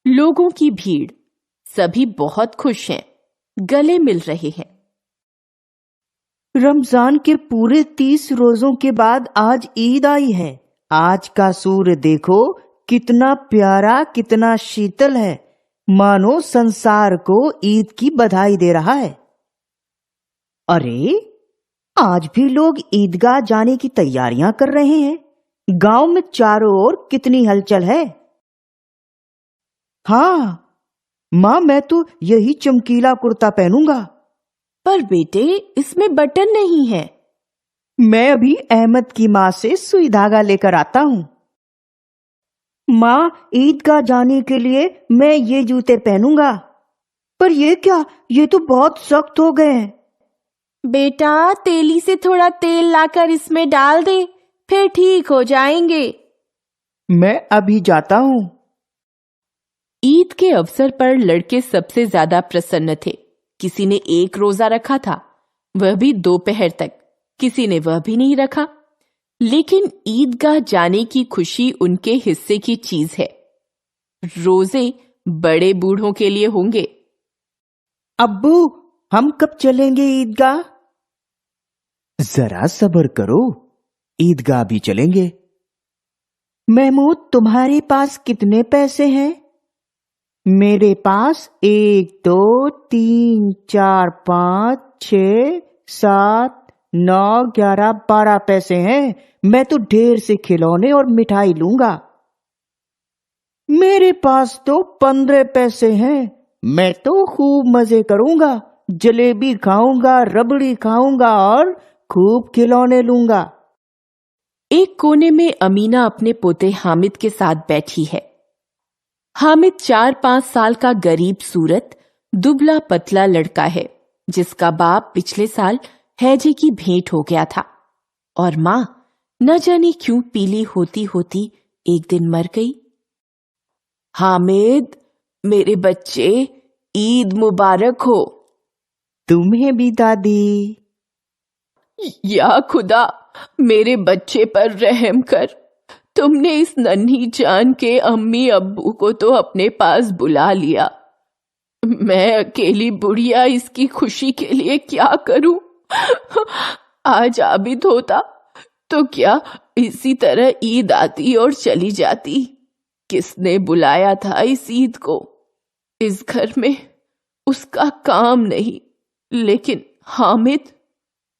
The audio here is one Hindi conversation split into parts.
लोगों की भीड़, सभी बहुत खुश हैं, गले मिल रहे हैं। रमजान के पूरे 30 रोजों के बाद आज ईद आई है। आज का सूर्य देखो, कितना प्यारा, कितना शीतल है, मानो संसार को ईद की बधाई दे रहा है। अरे, आज भी लोग ईदगाह जाने की तैयारियां कर रहे हैं। गांव में चारों ओर कितनी हलचल है। हाँ माँ, मैं तो यही चमकीला कुर्ता पहनूंगा। पर बेटे, इसमें बटन नहीं है। मैं अभी अहमद की माँ से सुई धागा लेकर आता हूँ। माँ, ईदगाह जाने के लिए मैं ये जूते पहनूंगा। पर ये क्या, ये तो बहुत सख्त हो गए हैं। बेटा, तेली से थोड़ा तेल लाकर इसमें डाल दे, फिर ठीक हो जाएंगे। मैं अभी जाता हूँ। ईद के अवसर पर लड़के सबसे ज्यादा प्रसन्न थे। किसी ने 1 रोजा रखा था, वह भी दोपहर तक। किसी ने वह भी नहीं रखा। लेकिन ईदगाह जाने की खुशी उनके हिस्से की चीज है। रोजे बड़े बूढ़ों के लिए होंगे। अब्बू, हम कब चलेंगे ईदगाह? जरा सब्र करो, ईदगाह भी चलेंगे। महमूद, तुम्हारे पास कितने पैसे हैं? मेरे पास 1 2 3 4 5 6 7 9 11 12 पैसे हैं। मैं तो ढेर से खिलौने और मिठाई लूंगा। मेरे पास तो 15 पैसे हैं। मैं तो खूब मजे करूंगा, जलेबी खाऊंगा, रबड़ी खाऊंगा और खूब खिलौने लूंगा। एक कोने में अमीना अपने पोते हामिद के साथ बैठी है। हामिद 4-5 साल का गरीब सूरत, दुबला पतला लड़का है, जिसका बाप पिछले साल हैजे की भेंट हो गया था और माँ न जाने क्यों पीली होती होती एक दिन मर गई। हामिद, मेरे बच्चे, ईद मुबारक हो। तुम्हें भी दादी। या खुदा, मेरे बच्चे पर रहम कर। तुमने इस नन्ही जान के अम्मी अब्बू को तो अपने पास बुला लिया। मैं अकेली बुढ़िया इसकी खुशी के लिए क्या करूं? आज आबिद होता तो क्या इसी तरह ईद आती और चली जाती। किसने बुलाया था इस ईद को? इस घर में उसका काम नहीं, लेकिन हामिद,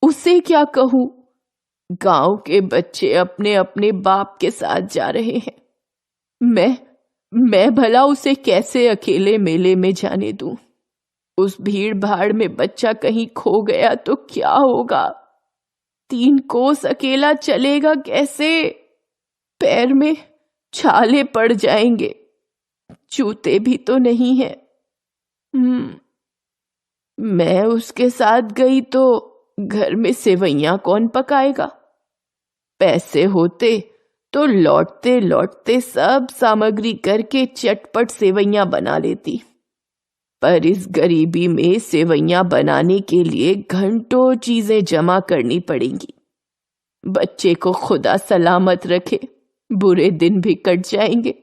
उसे क्या कहूं? गांव के बच्चे अपने अपने बाप के साथ जा रहे हैं। मैं भला उसे कैसे अकेले मेले में जाने दूं? उस भीड़ भाड़ में बच्चा कहीं खो गया तो क्या होगा? 3 कोस अकेला चलेगा कैसे? पैर में छाले पड़ जाएंगे। जूते भी तो नहीं है। मैं उसके साथ गई तो घर में सेवइयां कौन पकाएगा? पैसे होते तो लौटते लौटते सब सामग्री करके चटपट सेवइयां बना लेती। पर इस गरीबी में सेवइयां बनाने के लिए घंटों चीजें जमा करनी पड़ेंगी। बच्चे को खुदा सलामत रखे, बुरे दिन भी कट जाएंगे।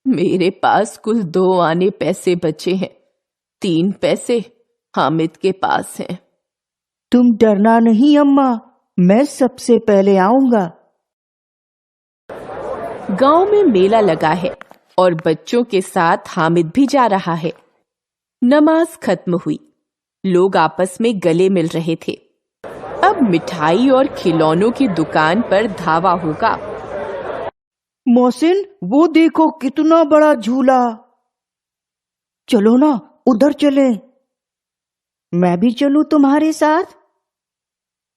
मेरे पास कुल 2 आने पैसे बचे हैं। 3 पैसे हामिद के पास हैं। तुम डरना नहीं अम्मा, मैं सबसे पहले आऊंगा। गांव में मेला लगा है और बच्चों के साथ हामिद भी जा रहा है। नमाज खत्म हुई, लोग आपस में गले मिल रहे थे। अब मिठाई और खिलौनों की दुकान पर धावा होगा। मोहसिन, वो देखो कितना बड़ा झूला। चलो ना, उधर चले। मैं भी चलूं तुम्हारे साथ?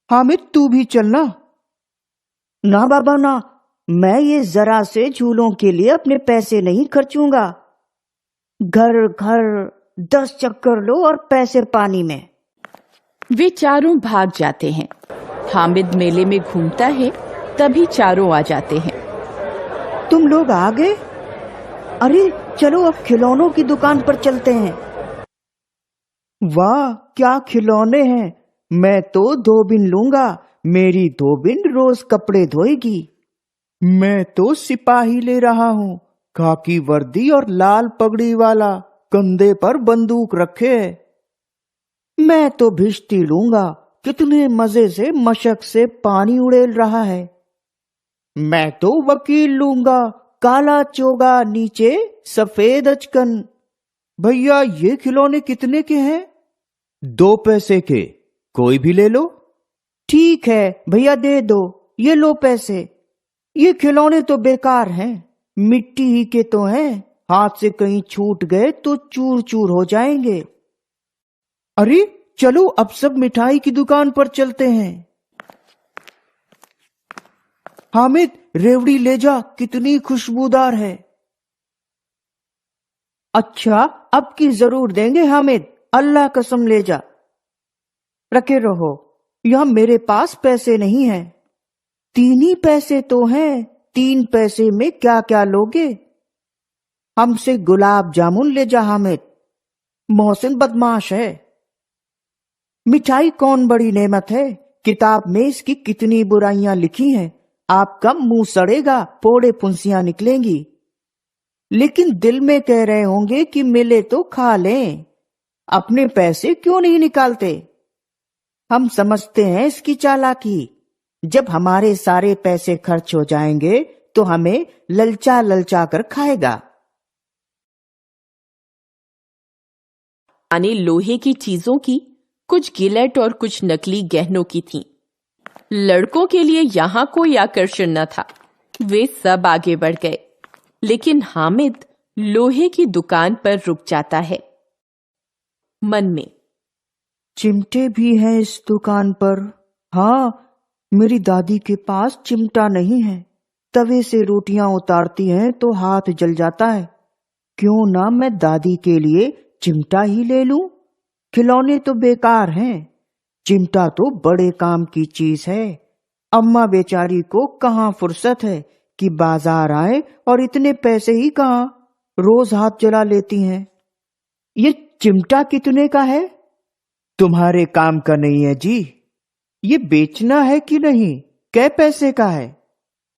हामिद, तू भी चलना। ना बाबा ना, मैं ये जरा से झूलों के लिए अपने पैसे नहीं खर्चूंगा। घर घर 10 चक्कर लो और पैसे पानी में। वे चारों भाग जाते हैं। हामिद मेले में घूमता है, तभी चारों आ जाते हैं। तुम लोग आ गए? अरे चलो, अब खिलौनों की दुकान पर चलते हैं। वाह, क्या खिलौने हैं! मैं तो धोबिन लूंगा। मेरी धोबिन रोज कपड़े धोएगी। मैं तो सिपाही ले रहा हूँ। खाकी वर्दी और लाल पगड़ी वाला, कंधे पर बंदूक रखे है। मैं तो भिश्ती लूंगा, कितने मजे से मशक से पानी उड़ेल रहा है। मैं तो वकील लूंगा, काला चोगा नीचे सफेद अचकन। भैया ये खिलौने कितने के हैं? 2 पैसे के, कोई भी ले लो। ठीक है भैया दे दो, ये लो पैसे। ये खिलौने तो बेकार हैं, मिट्टी ही के तो हैं, हाथ से कहीं छूट गए तो चूर चूर हो जाएंगे। अरे चलो अब सब मिठाई की दुकान पर चलते हैं। हामिद रेवड़ी ले जा, कितनी खुशबूदार है। अच्छा अब की जरूर देंगे हामिद, अल्लाह कसम ले जा। रखे रहो, यहां मेरे पास पैसे नहीं हैं। 3 ही पैसे तो हैं, 3 पैसे में क्या क्या लोगे? हमसे गुलाब जामुन ले जा हामिद, मोहसिन बदमाश है। मिठाई कौन बड़ी नेमत है, किताब में इसकी कितनी बुराइयां लिखी हैं। आपका मुंह सड़ेगा, फोड़े फुंसियां निकलेंगी, लेकिन दिल में कह रहे होंगे कि मिले तो खा लें। अपने पैसे क्यों नहीं निकालते? हम समझते हैं इसकी चालाकी। जब हमारे सारे पैसे खर्च हो जाएंगे तो हमें ललचा ललचा कर खाएगा। यानी लोहे की चीजों की, कुछ गिलेट और कुछ नकली गहनों की थीं। लड़कों के लिए यहाँ कोई आकर्षण न था, वे सब आगे बढ़ गए, लेकिन हामिद लोहे की दुकान पर रुक जाता है। मन में, चिमटे भी हैं इस दुकान पर। हाँ, मेरी दादी के पास चिमटा नहीं है, तवे से रोटियां उतारती हैं तो हाथ जल जाता है। क्यों ना मैं दादी के लिए चिमटा ही ले लूं? खिलौने तो बेकार हैं, चिमटा तो बड़े काम की चीज है। अम्मा बेचारी को कहाँ फुर्सत है कि बाजार आए, और इतने पैसे ही कहाँ, रोज हाथ चला लेती हैं। ये चिमटा कितने का है? तुम्हारे काम का नहीं है जी। ये बेचना है कि नहीं? कै पैसे का है?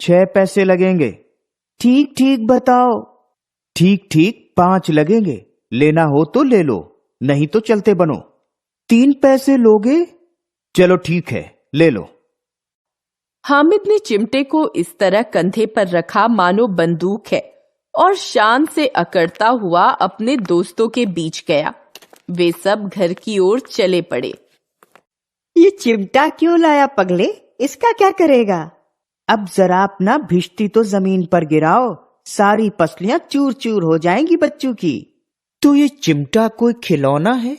6 पैसे लगेंगे। ठीक ठीक बताओ। ठीक ठीक 5 लगेंगे, लेना हो तो ले लो, नहीं तो चलते बनो। 3 पैसे लोगे? चलो ठीक है, ले लो। हामिद ने चिमटे को इस तरह कंधे पर रखा मानो बंदूक है, और शान से अकड़ता हुआ अपने दोस्तों के बीच गया। वे सब घर की ओर चले पड़े। ये चिमटा क्यों लाया पगले? इसका क्या करेगा? अब जरा अपना भिश्ती तो जमीन पर गिराओ, सारी पसलियां चूर चूर हो जाएंगी बच्चों की। तो ये चिमटा कोई खिलौना है?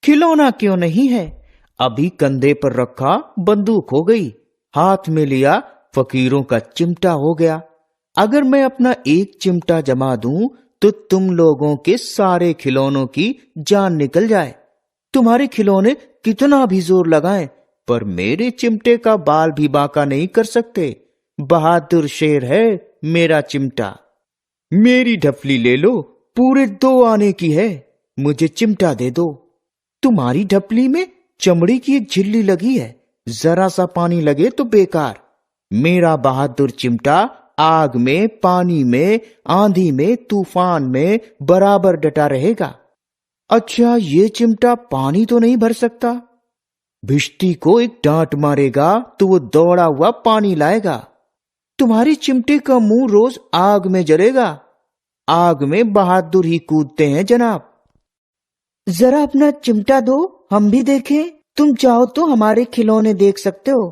खिलौना क्यों नहीं है, अभी कंधे पर रखा बंदूक हो गई, हाथ में लिया फकीरों का चिमटा हो गया। अगर मैं अपना एक चिमटा जमा दूं तो तुम लोगों के सारे खिलौनों की जान निकल जाए। तुम्हारे खिलौने कितना भी जोर लगाएं, पर मेरे चिमटे का बाल भी बांका नहीं कर सकते। बहादुर शेर है मेरा चिमटा। मेरी ढफली ले लो, पूरे 2 आने की है, मुझे चिमटा दे दो। तुम्हारी ढपली में चमड़ी की एक झिल्ली लगी है, जरा सा पानी लगे तो बेकार। मेरा बहादुर चिमटा आग में, पानी में, आंधी में, तूफान में बराबर डटा रहेगा। अच्छा, ये चिमटा पानी तो नहीं भर सकता। भिश्ती को एक डांट मारेगा तो वो दौड़ा हुआ पानी लाएगा। तुम्हारे चिमटे का मुंह रोज आग में जलेगा। आग में बहादुर ही कूदते हैं जनाब। जरा अपना चिमटा दो, हम भी देखें। तुम चाहो तो हमारे खिलौने देख सकते हो।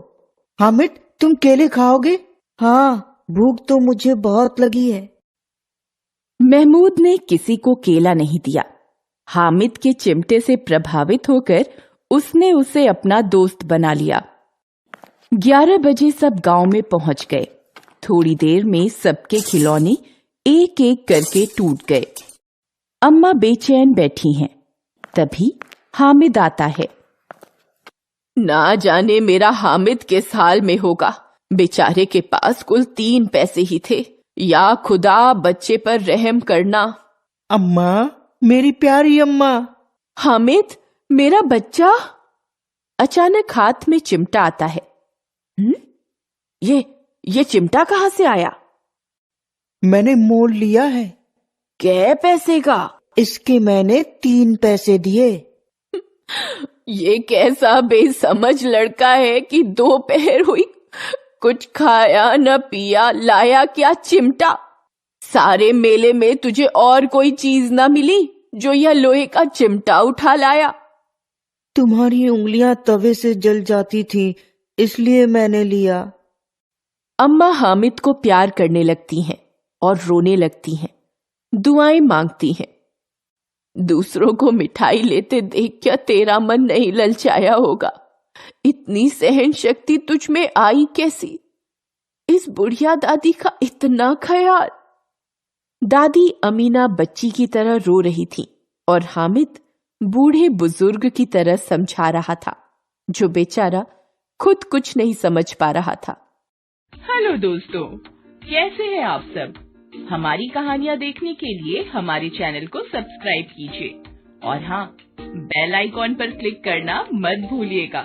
हामिद, तुम केले खाओगे? हाँ, भूख तो मुझे बहुत लगी है। महमूद ने किसी को केला नहीं दिया। हामिद के चिमटे से प्रभावित होकर उसने उसे अपना दोस्त बना लिया। 11 बजे सब गांव में पहुंच गए। थोड़ी देर में सबके खिलौने एक एक करके टूट गए। अम्मा बेचैन बैठी हैं। तभी हामिद आता है। ना जाने मेरा हामिद किस हाल में होगा, बेचारे के पास कुल 3 पैसे ही थे। या खुदा, बच्चे पर रहम करना। अम्मा, मेरी प्यारी अम्मा। हामिद, मेरा बच्चा। अचानक हाथ में चिमटा आता है। ये चिमटा कहां से आया? मैंने मोल लिया है। कै पैसे का? इसके मैंने 3 पैसे दिए। ये कैसा बेसमझ लड़का है कि दोपहर हुई, कुछ खाया न पिया, लाया क्या चिमटा। सारे मेले में तुझे और कोई चीज न मिली जो यह लोहे का चिमटा उठा लाया। तुम्हारी उंगलियां तवे से जल जाती थी, इसलिए मैंने लिया। अम्मा हामिद को प्यार करने लगती हैं और रोने लगती हैं, दुआएं मांगती हैं। दूसरों को मिठाई लेते देख क्या तेरा मन नहीं ललचाया होगा? इतनी सहन शक्ति तुझ में आई कैसी? इस बुढ़िया दादी का इतना ख्याल। दादी अमीना बच्ची की तरह रो रही थी और हामिद बूढ़े बुजुर्ग की तरह समझा रहा था, जो बेचारा खुद कुछ नहीं समझ पा रहा था। हेलो दोस्तों, कैसे हैं आप सब? हमारी कहानियाँ देखने के लिए हमारे चैनल को सब्सक्राइब कीजिए और हाँ, बेल आइकॉन पर क्लिक करना मत भूलिएगा।